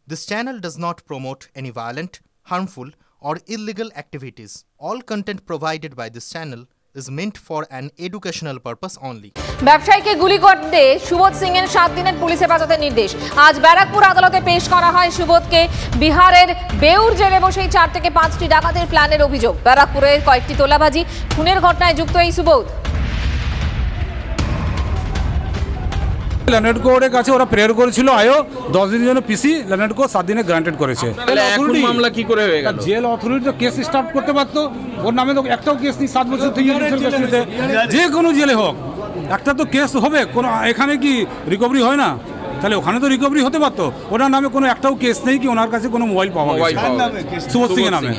This channel does not promote any violent, harmful, or illegal activities. All content provided by this channel is meant for an educational purpose only. ব্যবসায়ীকে গুলি করতে সুবোধ সিং এর 7 দিনের police হেফাজতের নির্দেশ। আজ ব্যারাকপুর আদালতে পেশ করা হয় সুবোধকে। বিহারের বেউর জেলে বসেই 4 থেকে 5টি ডাকাতের প্ল্যানের অভিযোগ। ব্যারাকপুরের কয়েকটি তোলাবাজি খুনের ঘটনায় যুক্ত এই সুবোধ। ল্যান্ড কোর্টের কাছে ওরা প্রেয়ার করেছিল আয়ো 10 দিনের জন্য পিসি ল্যান্ড কোর্ট 7 দিনে গ্রান্টেড করেছে। এখন মামলা কি করে হয়ে গেল? জেল অথরিটি তো কেস স্টার্ট করতে পারতো, ওর নামে তো একটাও কেস নেই। 7 বছর থেকে যে কোনো জেলে হোক একটা তো কেস হবে। কোনো এখানে কি রিকভারি হয় না? তাহলে ওখানে তো রিকভারি হতে পারতো। ওনার নামে কোনো একটাও কেস নেই কি ওনার কাছে কোনো মোবাইল পাওয়া গেছে সুবোধ সিং এর নামে।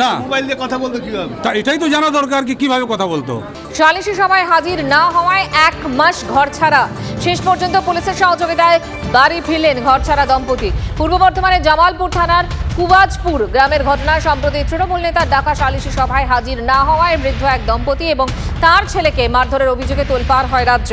না মোবাইল দিয়ে কথা বলতো কিভাবে, এটাই তো জানা দরকার কি কিভাবে কথা বলতো। সালিশি সভায় হাজির না হওয়ায় 1 মাস ঘর ছাড়া। শেষ পর্যন্ত পুলিশের সহযোগিতায় বাড়ি ফিরলেন ঘরছাড়া দম্পতি। পূর্ব বর্ধমানের জামালপুর থানার কুবাজপুর গ্রামের ঘটনায় সম্প্রতি তৃণমূল নেতার ডাকা সালিশি সভায় হাজির না হওয়ায় বৃদ্ধ এক দম্পতি এবং তার ছেলেকে মারধরের অভিযোগে তোলপাড় হয় রাজ্য।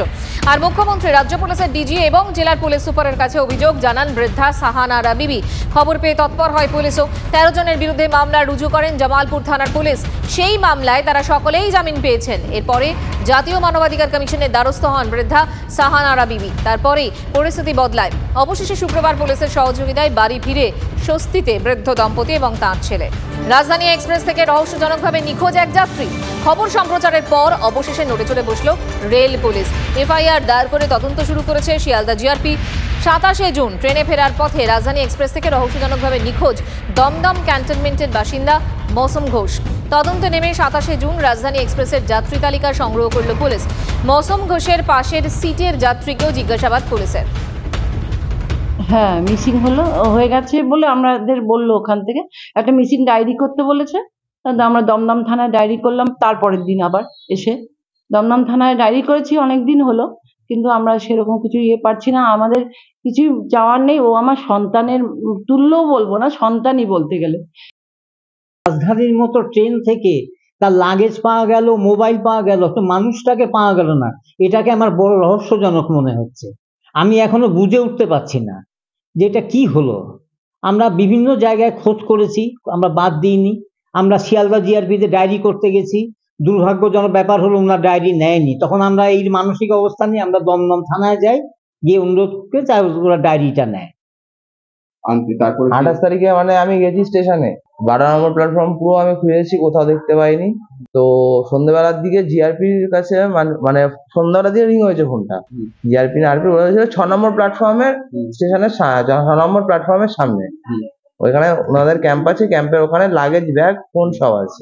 আর মুখ্যমন্ত্রী, রাজ্য পুলিশের ডিজি এবং জেলার পুলিশ সুপারের কাছে অভিযোগ জানান বৃদ্ধা সাহানারা বিবি। খবর পেয়ে তৎপর হয় পুলিশও। 13 জনের বিরুদ্ধে মামলা রুজু করেন জামালপুর থানার পুলিশ। সেই মামলায় তারা সকলেই জামিন পেয়েছেন। এরপরে জাতীয় মানবাধিকার কমিশনের দ্বারস্থ হন বৃদ্ধা সাহানারা বিবি। তারপরেই পরিস্থিতি বদলায়। অবশেষে শুক্রবার পুলিশের সহযোগিতায় বাড়ি ফিরে স্বস্তিতে বৃদ্ধ দম্পতি এবং তাঁর ছেলে। রাজধানী এক্সপ্রেস থেকে রহস্যজনকভাবে নিখোঁজ এক যাত্রী। খবর সম্প্রচারের পর অবশেষে নড়ে চড়ে বসল রেল পুলিশ। এফআইআর দায়ের করে তদন্ত শুরু করেছে শিয়ালদা জিআরপি। 27 জুন ট্রেনে ফেরার পথে রাজধানী এক্সপ্রেস থেকে রহস্যজনকভাবে নিখোঁজ দমদম ক্যান্টনমেন্টের বাসিন্দা মৌসুম ঘোষ। তদন্তে নেমে 27 জুন রাজধানী এক্সপ্রেসের যাত্রী তালিকা সংগ্রহ করল পুলিশ। মৌসুম ঘোষের পাশের সিটের যাত্রীকেও জিজ্ঞাসাবাদ পুলিশের। হ্যাঁ, মিসিং হয়ে গেছে বলে আমাদের বললো, ওখান থেকে একটা মিসিং ডায়েরি করতে বলেছে। আমরা দমদম থানায় ডায়েরি করলাম। তারপরের দিন আবার এসে দমদম থানায় ডায়েরি করেছি, অনেক দিন হলো, কিন্তু আমরা সেরকম কিছু পারছি না। আমাদের কিছু চাওয়ার নেই। ও আমার সন্তানের তুল্যও বলবো না, সন্তানই বলতে গেলে। রাজধানীর মতো ট্রেন থেকে তার লাগেজ পাওয়া গেল, মোবাইল পাওয়া গেল, তো মানুষটাকে পাওয়া গেল না। এটাকে আমার বড় রহস্যজনক মনে হচ্ছে। আমি এখনো বুঝে উঠতে পারছি না যে এটা কি হলো। আমরা বিভিন্ন জায়গায় খোঁজ করেছি, আমরা বাদ দিইনি। আমরা শিয়ালদা জিআরপিতে ডায়েরি করতে গেছি। দুর্ভাগ্যজনক ব্যাপার হলো ওনার ডায়েরি নেয়নি। তখন আমরা এই মানসিক অবস্থা নিয়ে আমরা দমদম থানায় যাই, গিয়ে অনুরোধ করে ওরা ডায়েরিটা নেয়। 28 তারিখে মানে আমি গেছি স্টেশনে, 12 নম্বর প্ল্যাটফর্ম পুরো আমি খুঁজেছি, কোথাও দেখতে পাইনি। তো সন্ধ্যাবেলার দিকে জিআরপির কাছে মানে সন্ধ্যাবেলার দিকে রিং হয়েছে ফোনটা। জিআরপি না আরপি বলেছিল 6 নম্বর প্ল্যাটফর্মের স্টেশনের 6 নম্বর প্ল্যাটফর্মের সামনে ওইখানে ওনাদের ক্যাম্প আছে, ক্যাম্পের ওখানে লাগেজ, ব্যাগ, ফোন সব আছে।